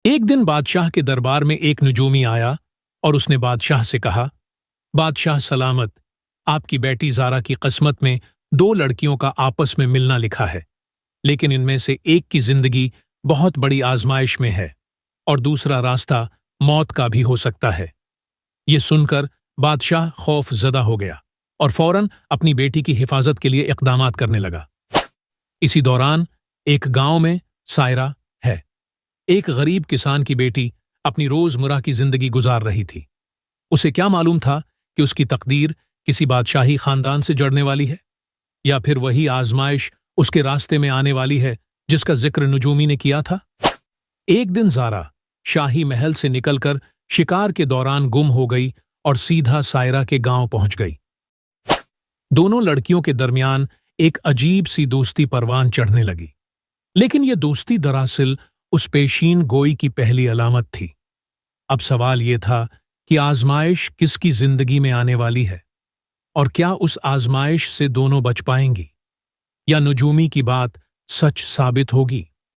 ایک دن بادشاہ کے دربار میں ایک نجومی آیا اور اس نے بادشاہ سے کہا، بادشاہ سلامت، آپ کی بیٹی زارا کی قسمت میں 2 لڑکیوں کا آپس میں ملنا لکھا ہے، لیکن ان میں سے ایک کی زندگی بہت بڑی آزمائش میں ہے اور دوسرا راستہ موت کا بھی ہو سکتا ہے۔ یہ سن کر بادشاہ خوف زدہ ہو گیا اور فوراً اپنی بیٹی کی حفاظت کے لیے اقدامات کرنے لگا۔ اسی دوران ایک گاؤں میں سائرہ ہے، ایک غریب کسان کی بیٹی اپنی روزمرہ کی زندگی گزار رہی تھی۔ اسے کیا معلوم تھا کہ اس کی تقدیر کسی بادشاہی خاندان سے جڑنے والی ہے، یا پھر وہی آزمائش اس کے راستے میں آنے والی ہے جس کا ذکر نجومی نے کیا تھا۔ ایک دن زارا شاہی محل سے نکل کر شکار کے دوران گم ہو گئی اور سیدھا سائرہ کے گاؤں پہنچ گئی۔ دونوں لڑکیوں کے درمیان ایک عجیب سی دوستی پروان چڑھنے لگی، لیکن یہ دوستی دراصل اس پیشین گوئی کی پہلی علامت تھی۔ اب سوال یہ تھا کہ آزمائش کس کی زندگی میں آنے والی ہے، اور کیا اس آزمائش سے دونوں بچ پائیں گی، یا نجومی کی بات سچ ثابت ہوگی؟